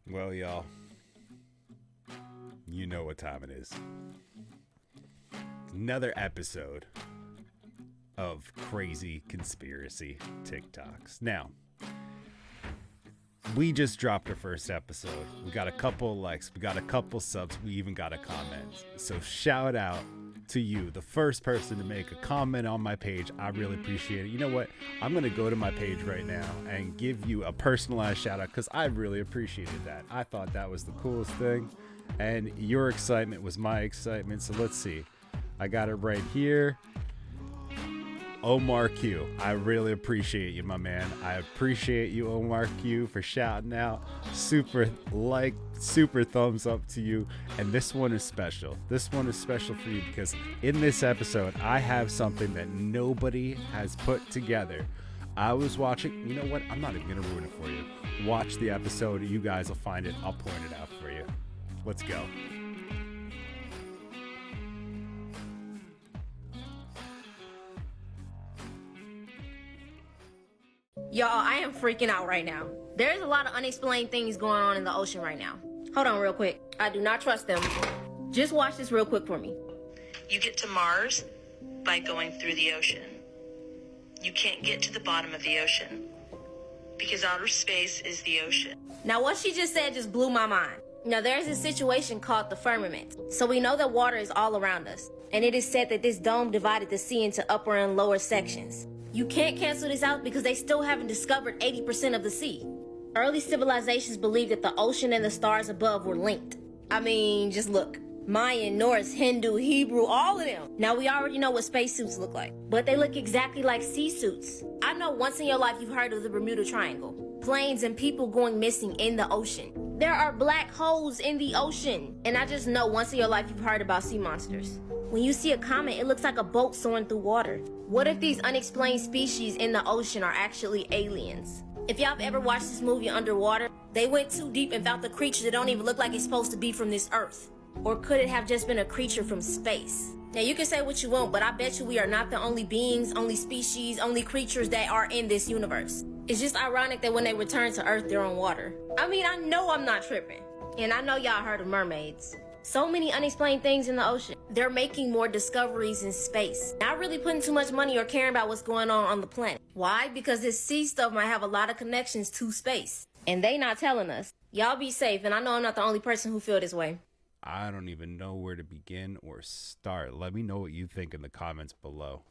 Well, y'all, you know what time it is. Another episode of crazy conspiracy TikToks. Now, we just dropped our first episode. We got a couple likes, we got a couple subs, we even got a comment. So shout out to you, the first person to make a comment on my page. I really appreciate it. You know what? I'm going to go to my page right now and give you a personalized shout out because I really appreciated that. I thought that was the coolest thing. And your excitement was my excitement. So let's see. I got it right here. Omar Q, I really appreciate you, my man. I appreciate you, Omar Q, for shouting out. Super thumbs up to you. And this one is special. This one is special for you because in this episode, I have something that nobody has put together. I was watching, you know what? I'm not even going to ruin it for you. Watch the episode. You guys will find it. I'll point it out for you. Let's go. Y'all, I am freaking out right now. There's a lot of unexplained things going on in the ocean right now. Hold on real quick. I do not trust them. Just watch this real quick for me. You get to Mars by going through the ocean. You can't get to the bottom of the ocean because outer space is the ocean. Now, what she just said just blew my mind. Now, there's a situation called the firmament. So we know that water is all around us. And it is said that this dome divided the sea into upper and lower sections. You can't cancel this out because they still haven't discovered 80% of the sea. Early civilizations believed that the ocean and the stars above were linked. I mean, just look. Mayan, Norse, Hindu, Hebrew, all of them. Now, we already know what spacesuits look like, but they look exactly like sea suits. I know once in your life you've heard of the Bermuda Triangle. Planes and people going missing in the ocean. There are black holes in the ocean. And I just know once in your life you've heard about sea monsters. When you see a comet, it looks like a boat soaring through water. What if these unexplained species in the ocean are actually aliens? If y'all have ever watched this movie Underwater, they went too deep and found the creature that don't even look like it's supposed to be from this earth. Or could it have just been a creature from space? Now you can say what you want, but I bet you we are not the only beings, only species, only creatures that are in this universe. It's just ironic that when they return to Earth, they're on water. I mean, I know I'm not tripping. And I know y'all heard of mermaids. So many unexplained things in the ocean. They're making more discoveries in space. Not really putting too much money or caring about what's going on the planet. Why? Because this sea stuff might have a lot of connections to space. And they not telling us. Y'all be safe, and I know I'm not the only person who feel this way. I don't even know where to begin or start. Let me know what you think in the comments below.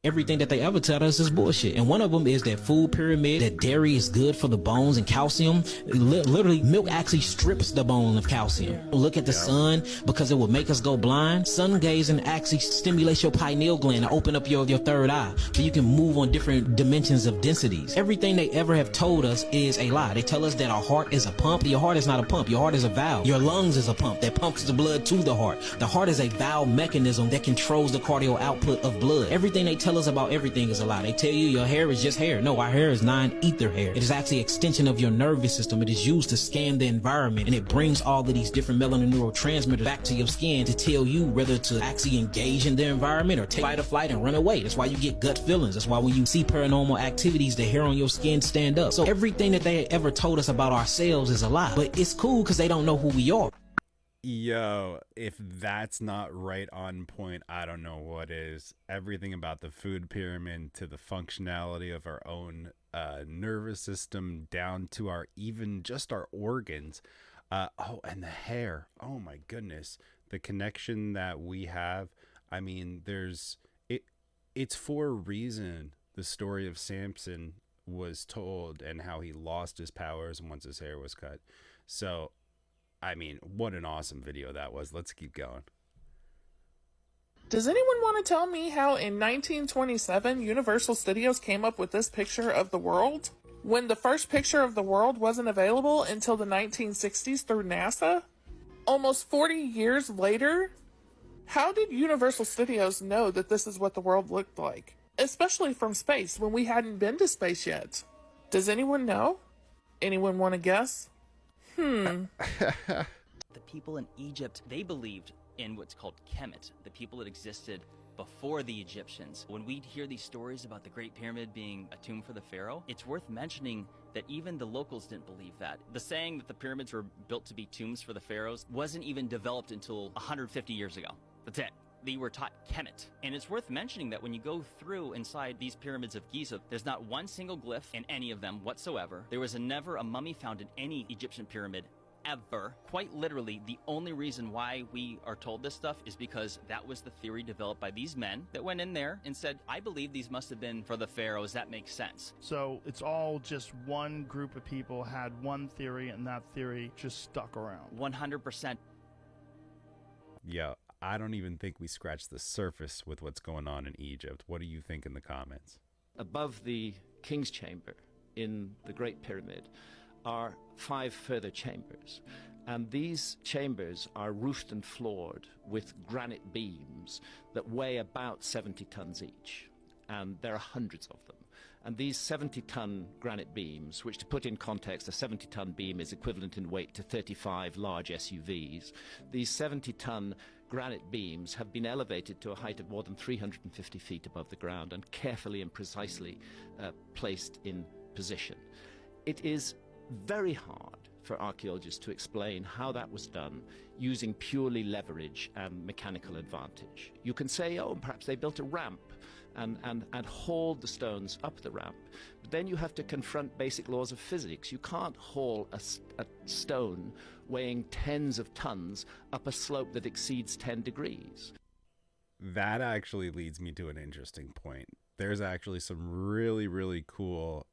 Everything that they ever tell us is bullshit. And one of them is that food pyramid, that dairy is good for the bones and calcium. Literally, milk actually strips the bone of calcium. Look at the sun because it will make us go blind. Sun gazing actually stimulates your pineal gland to open up your third eye so you can move on different dimensions of densities. Everything they ever have told us is a lie. They tell us that our heart is a pump. Your heart is not a pump. Your heart is a valve. Your lungs is a pump that pumps the blood to the heart. The heart is a valve mechanism that controls the cardio output of blood. Everything they tell us about everything is a lie. They tell you your hair is just hair. No, our hair is non-ether hair. It is actually an extension of your nervous system. It is used to scan the environment, and it brings all of these different melanin neurotransmitters back to your skin to tell you whether to actually engage in the environment or take fight or flight and run away. That's why you get gut feelings. That's why when you see paranormal activities, the hair on your skin stand up. So everything that they ever told us about ourselves is a lie. But it's cool because they don't know who we are. Yo, if that's not right on point, I don't know what is. Everything about the food pyramid to the functionality of our own nervous system down to our even just our organs. And the hair. Oh my goodness. The connection that we have. I mean, it's for a reason the story of Samson was told and how he lost his powers once his hair was cut. So I mean, what an awesome video that was. Let's keep going. Does anyone want to tell me how in 1927 Universal Studios came up with this picture of the world when the first picture of the world wasn't available until the 1960s through NASA? Almost 40 years later? How did Universal Studios know that this is what the world looked like? Especially from space when we hadn't been to space yet. Does anyone know? Anyone want to guess? The people in Egypt, they believed in what's called Kemet, the people that existed before the Egyptians. When we hear these stories about the Great Pyramid being a tomb for the pharaoh, it's worth mentioning that even the locals didn't believe that. The saying that the pyramids were built to be tombs for the pharaohs wasn't even developed until 150 years ago. That's it. They were taught Kemet. And it's worth mentioning that when you go through inside these pyramids of Giza, there's not one single glyph in any of them whatsoever. There was never a mummy found in any Egyptian pyramid ever. Quite literally, the only reason why we are told this stuff is because that was the theory developed by these men that went in there and said, I believe these must have been for the pharaohs. That makes sense. So it's all just one group of people had one theory, and that theory just stuck around. 100%. Yeah, I don't even think we scratched the surface with what's going on in Egypt. What do you think in the comments? Above the King's Chamber in the Great Pyramid are 5 further chambers, and these chambers are roofed and floored with granite beams that weigh about 70 tons each, and there are hundreds of them. And these 70-ton granite beams, which, to put in context, a 70-ton beam is equivalent in weight to 35 large SUVs, these 70-ton granite beams have been elevated to a height of more than 350 feet above the ground and carefully and precisely placed in position. It is very hard for archaeologists to explain how that was done using purely leverage and mechanical advantage. You can say, oh, perhaps they built a ramp and hauled the stones up the ramp. But then you have to confront basic laws of physics. You can't haul a stone weighing tens of tons up a slope that exceeds 10 degrees. That actually leads me to an interesting point. There's actually some really, really cool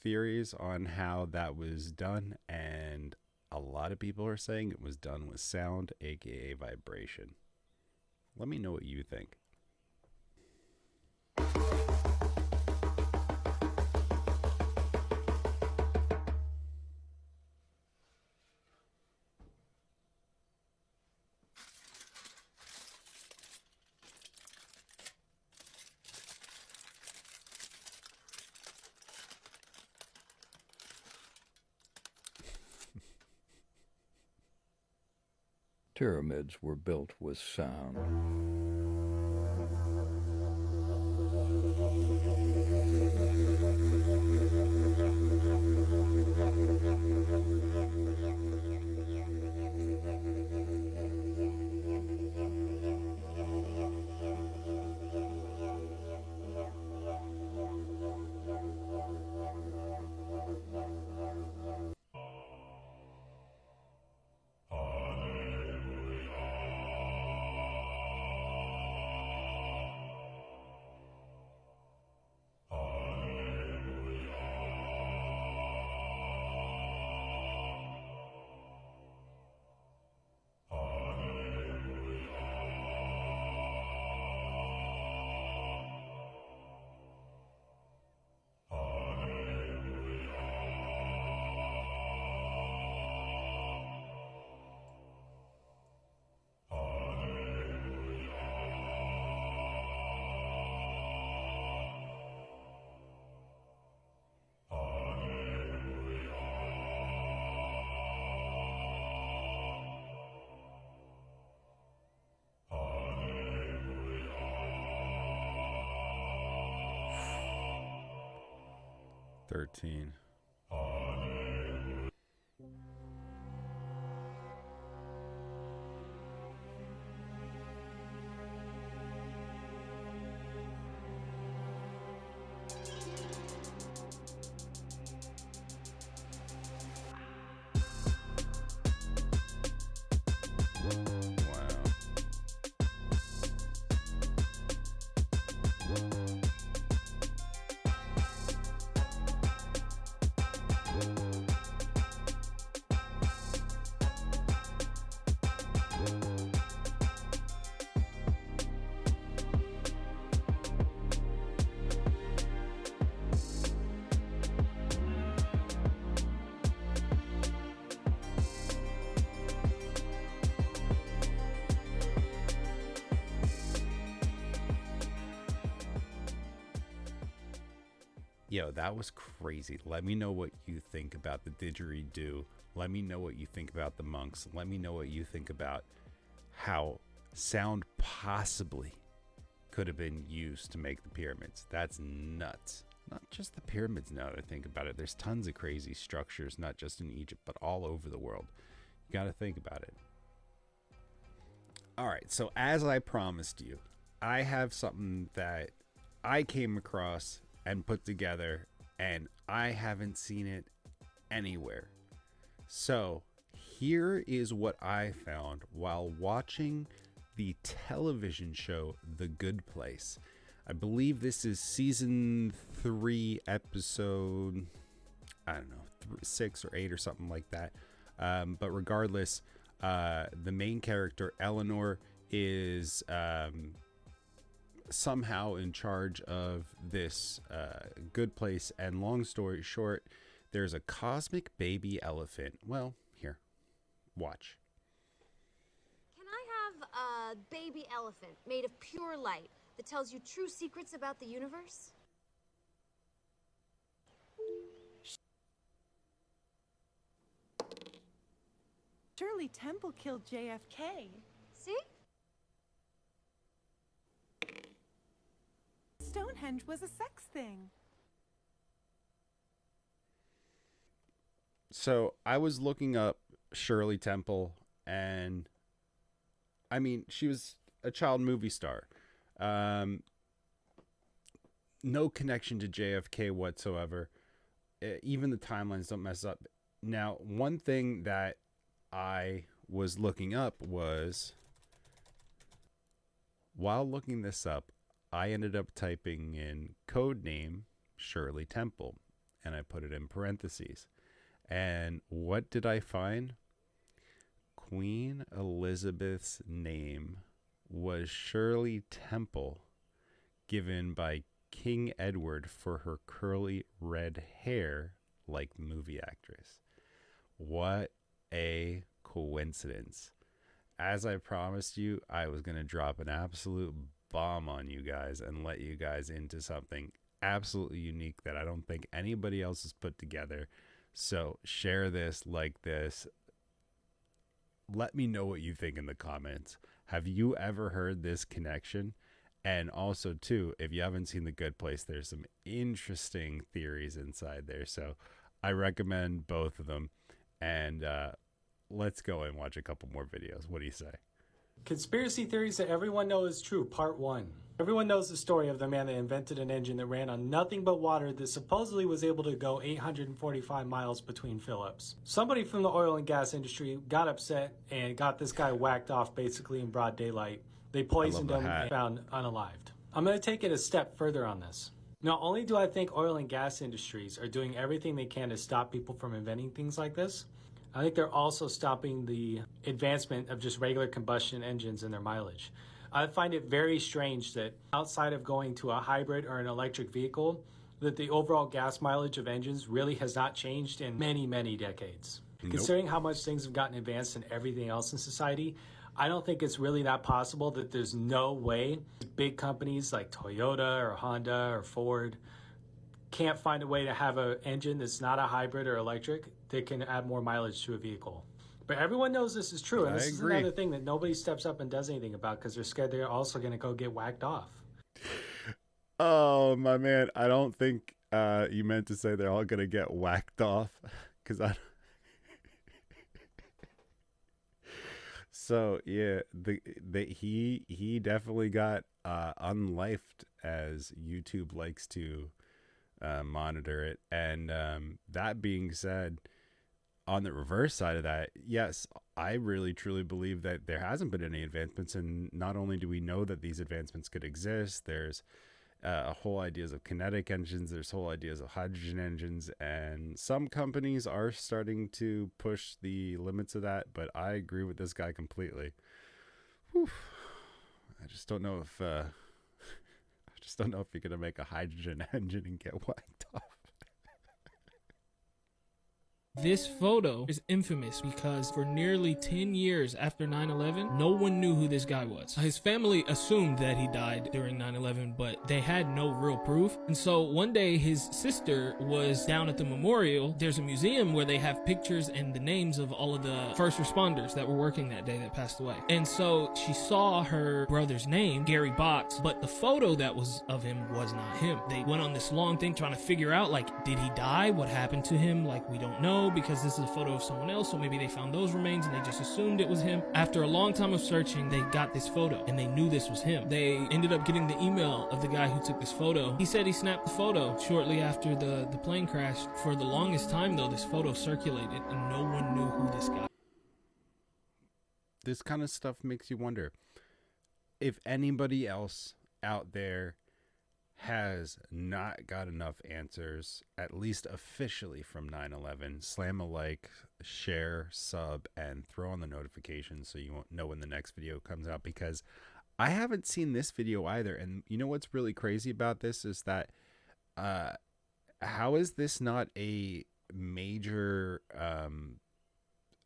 theories on how that was done, and a lot of people are saying it was done with sound, aka vibration. Let me know what you think. Pyramids were built with sound. $13. Yo, that was crazy. Let me know what you think about the didgeridoo. Let me know what you think about the monks. Let me know what you think about how sound possibly could have been used to make the pyramids. That's nuts. Not just the pyramids now that I think about it. There's tons of crazy structures, not just in Egypt, but all over the world. You got to think about it. All right, so as I promised you, I have something that I came across and put together, and I haven't seen it anywhere. So here is what I found while watching the television show The Good Place. I believe this is season 3, episode, I don't know, 6 or 8 or something like that. But regardless, the main character, Eleanor, is somehow in charge of this good place. And long story short, there's a cosmic baby elephant. Well, here, watch. Can I have a baby elephant made of pure light that tells you true secrets about the universe? Shirley Temple killed JFK. See? Stonehenge was a sex thing. So I was looking up Shirley Temple, and I mean, she was a child movie star. No connection to JFK whatsoever. Even the timelines don't mess up. Now, one thing that I was looking up was, while looking this up, I ended up typing in code name Shirley Temple, and I put it in parentheses. And what did I find? Queen Elizabeth's name was Shirley Temple, given by King Edward for her curly red hair like the movie actress. What a coincidence. As I promised you, I was going to drop an absolute bomb on you guys and let you guys into something absolutely unique that I don't think anybody else has put together. So share this, like this. Let me know what you think in the comments. Have you ever heard this connection? And also, too, if you haven't seen The Good Place, there's some interesting theories inside there. So I recommend both of them. And let's go and watch a couple more videos. What do you say? Conspiracy theories that everyone knows is true, part 1. Everyone knows the story of the man that invented an engine that ran on nothing but water that supposedly was able to go 845 miles between Phillips. Somebody from the oil and gas industry got upset and got this guy whacked off basically in broad daylight. They poisoned him and found unalived. I'm going to take it a step further on this. Not only do I think oil and gas industries are doing everything they can to stop people from inventing things like this, I think they're also stopping the advancement of just regular combustion engines and their mileage. I find it very strange that outside of going to a hybrid or an electric vehicle, that the overall gas mileage of engines really has not changed in many, many decades. Nope. Considering how much things have gotten advanced in everything else in society, I don't think it's really that possible that there's no way big companies like Toyota or Honda or Ford can't find a way to have an engine that's not a hybrid or electric that can add more mileage to a vehicle. But everyone knows this is true, and this is another thing that nobody steps up and does anything about because they're scared they're also going to go get whacked off. Oh, my man, I don't think you meant to say they're all going to get whacked off, because So yeah, he definitely got unlifed, as YouTube likes to monitor it. And that being said, on the reverse side of that, yes, I really truly believe that there hasn't been any advancements. And not only do we know that these advancements could exist, there's whole ideas of kinetic engines, there's whole ideas of hydrogen engines, and some companies are starting to push the limits of that. But I agree with this guy completely. Whew. I just don't know if you're gonna make a hydrogen engine and get whacked off. This photo is infamous because for nearly 10 years after 9/11, no one knew who this guy was. His family assumed that he died during 9/11, but they had no real proof. And so one day his sister was down at the memorial. There's a museum where they have pictures and the names of all of the first responders that were working that day that passed away. And so she saw her brother's name, Gary Box, but the photo that was of him was not him. They went on this long thing trying to figure out, like, did he die? What happened to him? Like, we don't know, because this is a photo of someone else, so maybe they found those remains and they just assumed it was him. After a long time of searching, they got this photo and they knew this was him. They ended up getting the email of the guy who took this photo. He said he snapped the photo shortly after the plane crashed. For the longest time, though, this photo circulated and no one knew who this guy. This kind of stuff makes you wonder if anybody else out there has not got enough answers, at least officially, from 9/11. Slam a like, share, sub, and throw on the notifications so you won't know when the next video comes out, because I haven't seen this video either. And you know what's really crazy about this is that how is this not a major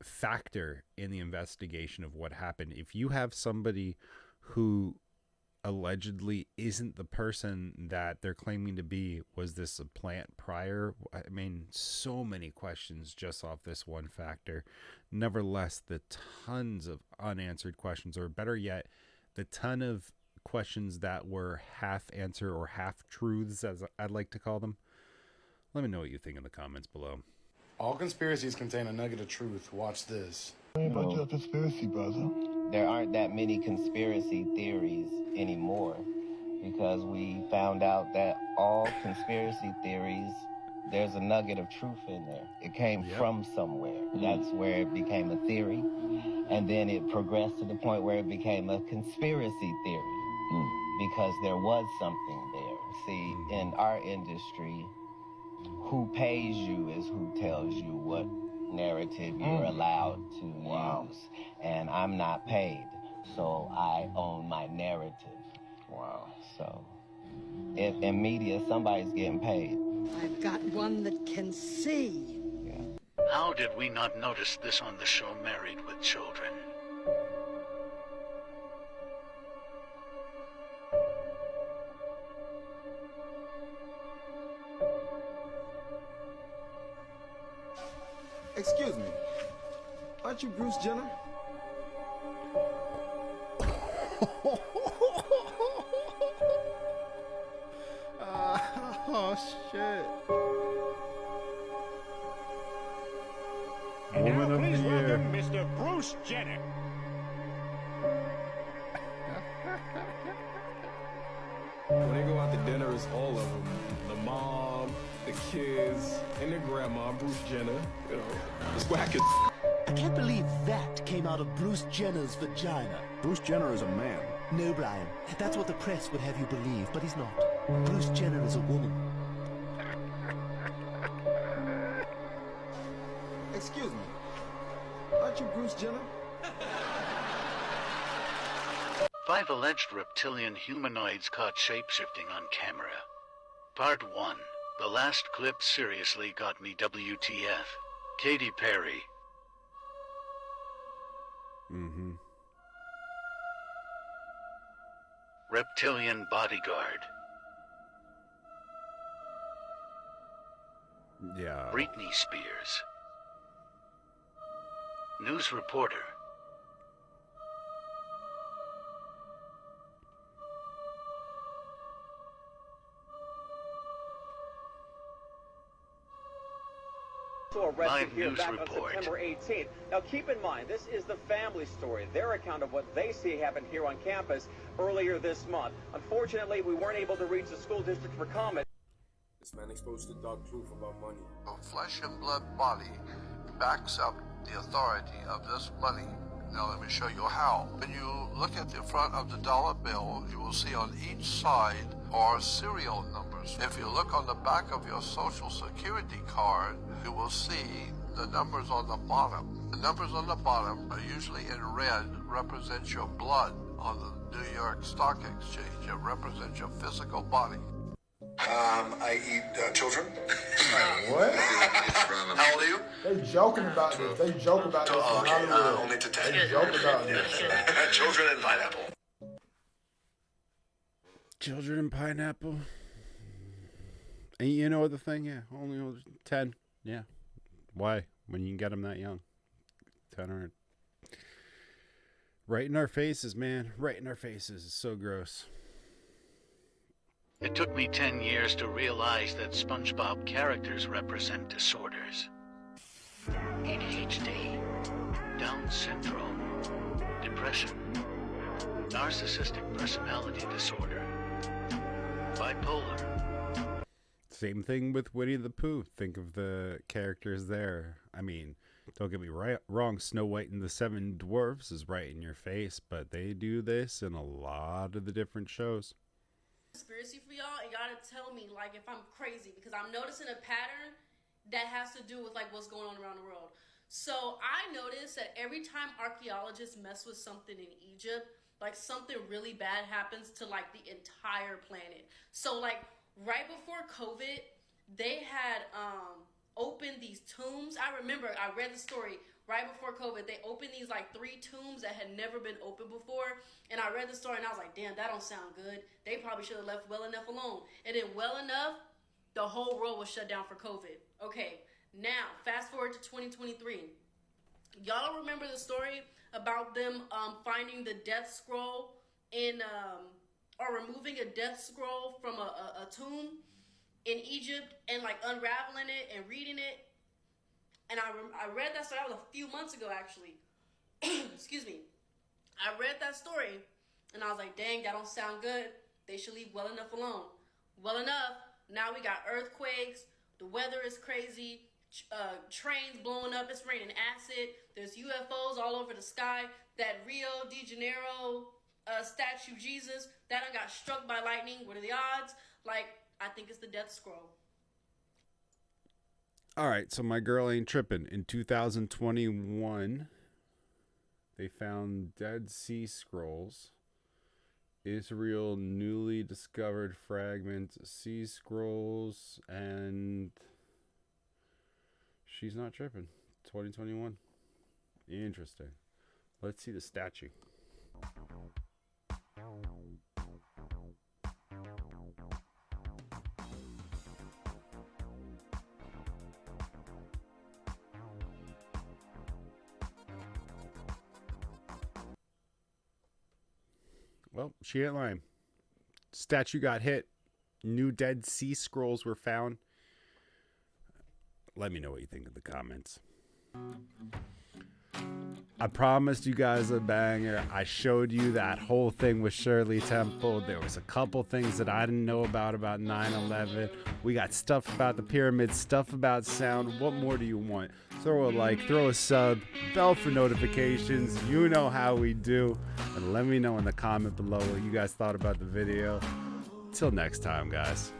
factor in the investigation of what happened? If you have somebody who allegedly isn't the person that they're claiming to be, was this a plant prior? I mean, so many questions just off this one factor. Nevertheless, the tons of unanswered questions, or better yet, the ton of questions that were half answer or half truths, as I'd like to call them. Let me know what you think in the comments below. All conspiracies contain a nugget of truth. Watch this. About your conspiracy, brother. There aren't that many conspiracy theories anymore, because we found out that all conspiracy theories, there's a nugget of truth in there. It came from somewhere. That's where it became a theory. And then it progressed to the point where it became a conspiracy theory, because there was something there. See, in our industry, who pays you is who tells you what narrative you're allowed to use. And I'm not paid, so I own my narrative. Wow. So, if in media, somebody's getting paid. I've got one that can see. How did we not notice this on the show Married with Children? Excuse me. Aren't you Bruce Jenner? Oh shit. And Woman now, of please the year. welcome Mr. Bruce Jenner. When they go out to dinner, it's all of them. The mom, the kids, and their grandma, Bruce Jenner. You know, it's wacky. I can't believe that came out of Bruce Jenner's vagina. Bruce Jenner is a man. No, Brian. That's what the press would have you believe, but he's not. Bruce Jenner is a woman. Excuse me. Aren't you Bruce Jenner? 5 alleged reptilian humanoids caught shape-shifting on camera. Part 1. The last clip seriously got me WTF. Katy Perry. Reptilian bodyguard. Yeah. Britney Spears. News reporter. Arrested here news back report. on September 18th. Now keep in mind, this is the family story, their account of what they see happened here on campus earlier this month. Unfortunately, we weren't able to reach the school district for comment. This man exposed the dark truth about money. A flesh and blood body backs up the authority of this money. Now let me show you how. When you look at the front of the dollar bill, you will see on each side are serial numbers. If you look on the back of your social security card, you will see the numbers on the bottom. The numbers on the bottom are usually in red, represent your blood on the New York Stock Exchange. It represents your physical body. I eat children. What? How old are you? They joking about this. They joke about this. Okay, only to 10. They joke about this. Children and pineapple. Children and pineapple. And you know the thing? Yeah, only 10. Yeah. Why? When you can get them that young. 10 or... Right in our faces, man. Right in our faces. It's so gross. It took me 10 years to realize that SpongeBob characters represent disorders. ADHD, Down syndrome, depression, narcissistic personality disorder, bipolar. Same thing with Winnie the Pooh. Think of the characters there. I mean, don't get me wrong, Snow White and the Seven Dwarfs is right in your face, but they do this in a lot of the different shows. Conspiracy for y'all, and y'all to tell me like if I'm crazy, because I'm noticing a pattern that has to do with like what's going on around the world. So I noticed that every time archaeologists mess with something in Egypt, like something really bad happens to like the entire planet. So like right before COVID, they had opened these tombs. I remember I read the story right before COVID. They opened these like 3 tombs that had never been opened before. And I read the story and I was like, damn, that don't sound good. They probably should have left well enough alone. And then well enough, the whole world was shut down for COVID. Okay, now fast forward to 2023. Y'all remember the story about them finding the death scroll in, or removing a death scroll from a tomb in Egypt and like unraveling it and reading it? And I read that story, that was a few months ago actually. Excuse me. I read that story and I was like, dang, that don't sound good. They should leave well enough alone. Well enough, now we got earthquakes, the weather is crazy, trains blowing up, it's raining acid, there's UFOs all over the sky, that Rio de Janeiro statue Jesus, that done got struck by lightning. What are the odds? Like, I think it's the death scroll. All right, so my girl ain't tripping. In 2021, they found Dead Sea Scrolls. Israel newly discovered fragment Sea Scrolls, and she's not tripping. 2021. Interesting. Let's see the statue. Well, she ain't lying. Statue got hit. New Dead Sea Scrolls were found. Let me know what you think in the comments. I promised you guys a banger. I showed you that whole thing with Shirley Temple. There was a couple things that I didn't know about 9/11. We got stuff about the pyramids, stuff about sound. What more do you want? Throw a like, throw a sub, bell for notifications. You know how we do. And let me know in the comment below what you guys thought about the video. Till next time, guys.